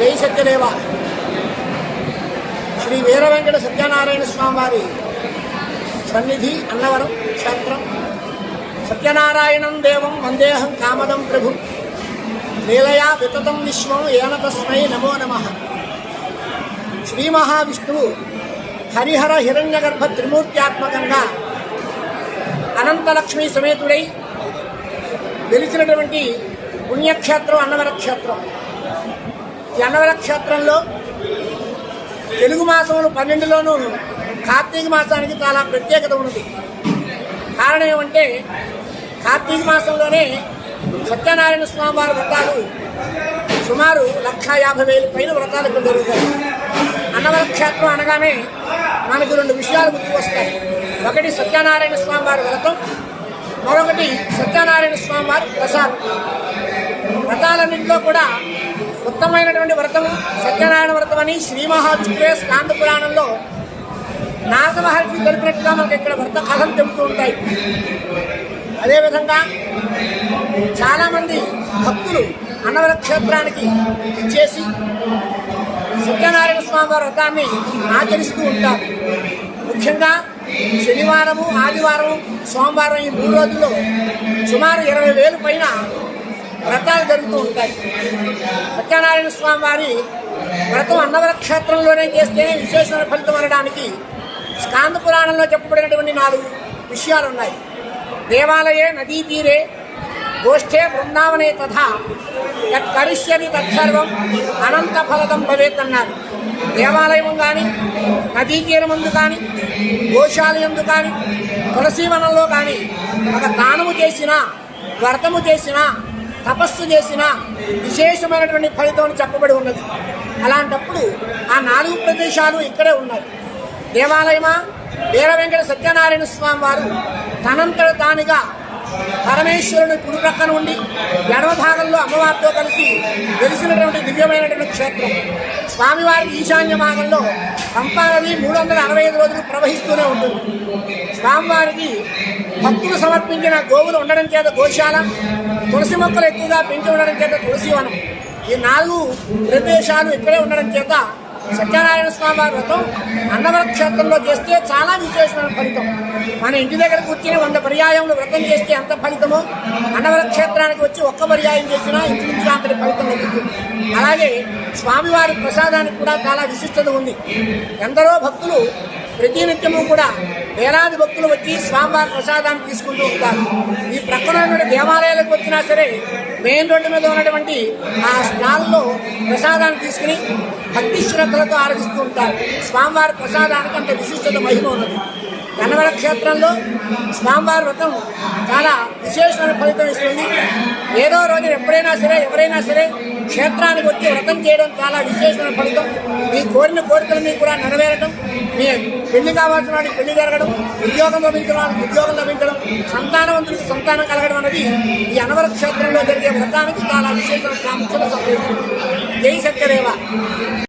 జై సత్యదేవ. శ్రీ వీర వెంకట సత్యనారాయణ స్వామి వారి సన్నిధి అన్నవరం క్షేత్రం. సత్యనారాయణం దేవం వందేహం కామదం ప్రభు లీలయా వితతం విశ్వం ఏన తస్మై నమో నమః. శ్రీ మహావిష్ణువు హరిహర హిరణ్యగర్భ త్రిమూర్త్యాత్మకంగా అనంతలక్ష్మీ సమేతుడై వెలిసినటువంటి పుణ్యక్షేత్రం అన్నవర క్షేత్రం. ఈ అన్నవర క్షేత్రంలో తెలుగు మాసములు 12లోనూ కార్తీక మాసానికి చాలా ప్రత్యేకత ఉన్నది. కారణం ఏమంటే కార్తీక మాసంలోనే సత్యనారాయణ స్వామి వారి వ్రతాలు సుమారు 150,000 పైన వ్రతాలు ఇక్కడ జరుగుతాయి. అన్నవర క్షేత్రం అనగానే మనకు 2 విషయాలు గుర్తుకు వస్తాయి. ఒకటి సత్యనారాయణ స్వామి వారి వ్రతం, మరొకటి సత్యనారాయణ స్వామి వారి ప్రసాదం. వ్రతాలన్నింటిలో కూడా ఉత్తమమైనటువంటి వ్రతం సత్యనారాయణ వ్రతం అని శ్రీ మహావిష్ణువే స్కాంద పురాణంలో నారద మహర్షి తెలిపినట్టుగా మనకి ఇక్కడ వ్రత కథలు చెబుతూ ఉంటాయి. అదేవిధంగా చాలామంది భక్తులు అన్నవర క్షేత్రానికి ఇచ్చేసి సత్యనారాయణ స్వామి వారి వ్రతాన్ని ఆచరిస్తూ ఉంటారు. ముఖ్యంగా శనివారము, ఆదివారం, సోమవారం ఈ 3 రోజుల్లో సుమారు 20,000 పైన వ్రతాలు జరుగుతూ ఉంటాయి. సత్యనారాయణ స్వామి వారి వ్రతం అన్నవర క్షేత్రంలోనే చేస్తేనే విశేషమైన ఫలితం అనడానికి స్కాంద పురాణంలో చెప్పబడినటువంటి 4 విషయాలు ఉన్నాయి. దేవాలయే నదీ తీరే గోష్ఠే బృందావనే తథా యత్ కరిష్యతి తత్సర్వం అనంత ఫలదం భవేత్ అన్నారు. దేవాలయం కానీ, నదీ తీరమందు కానీ, గోశాలయందు కానీ, తులసీవనంలో కానీ ఒక దానము చేసినా, వ్రతము చేసినా, తపస్సు చేసినా విశేషమైనటువంటి ఫలితం చెప్పబడి ఉన్నది. అలాంటప్పుడు ఆ 4 ప్రదేశాలు ఇక్కడే ఉన్నాయి. దేవాలయమా, వీర వెంకట సత్యనారాయణ స్వామి వారు తనంతట తానుగా పరమేశ్వరుని కుడి ప్రక్కన ఉండి ఎడమ భాగంలో అమ్మవారితో కలిసి వెలిసినటువంటి దివ్యమైనటువంటి క్షేత్రం. స్వామివారికి ఈశాన్య భాగంలో పంపానది 365 రోజులు ప్రవహిస్తూనే ఉంటుంది. స్వామివారికి భక్తులు సమర్పించిన గోవులు ఉండడం చేత గోశాల, తులసి మొక్కలు ఎక్కువగా పెంచి ఉండడం చేత తులసివనం. ఈ 4 ప్రదేశాలు ఇక్కడే ఉండడం చేత సత్యనారాయణ స్వామి వారి వ్రతం అన్నవర క్షేత్రంలో చేస్తే చాలా విశేషమైన ఫలితం. మన ఇంటి దగ్గర కూర్చొని 100 పర్యాయములు వ్రతం చేస్తే ఎంత ఫలితమో అన్నవర క్షేత్రానికి వచ్చి 1 పర్యాయం చేసినా ఇంటి అంతటి ఫలితం లభిస్తుంది. అలాగే స్వామివారి ప్రసాదానికి కూడా చాలా విశిష్టత ఉంది. ఎందరో భక్తులు ప్రతినిత్యము కూడా వేలాది భక్తులు వచ్చి స్వామివారి ప్రసాదాన్ని తీసుకుంటూ ఉంటారు. ఈ ప్రక్కన ఉన్న దేవాలయాలకు వచ్చినా సరే మెయిన్ రోడ్డు మీద ఉన్నటువంటి ఆ స్టాల్లో ప్రసాదాన్ని తీసుకుని భక్తి శ్రద్ధలతో ఆరాధిస్తూ ఉంటారు. స్వామివారి ప్రసాదానికి అంత విశిష్టత మహిమ ఉన్నది. అన్నవర క్షేత్రంలో స్వామివారి వ్రతం చాలా విశేషమైన ఫలితం ఇస్తుంది. ఏదో రోజు ఎప్పుడైనా సరే ఎవరైనా సరే క్షేత్రానికి వచ్చి వ్రతం చేయడం చాలా విశేషమైన ఫలితం. మీ కోరిన కోరికలన్నీ కూడా నెరవేరడం, మీ పెళ్లి కావాల్సిన వాడికి పెళ్లి జరగడం, ఉద్యోగం లభించిన వాడికి ఉద్యోగం లభించడం, సంతానవంతుడికి సంతానం కలగడం అనేది ఈ అన్నవర క్షేత్రంలో జరిగే వ్రతానికి చాలా విశేషమైన ప్రాముఖ్యత సంతరించుకుంటుంది. జై సత్యదేవ.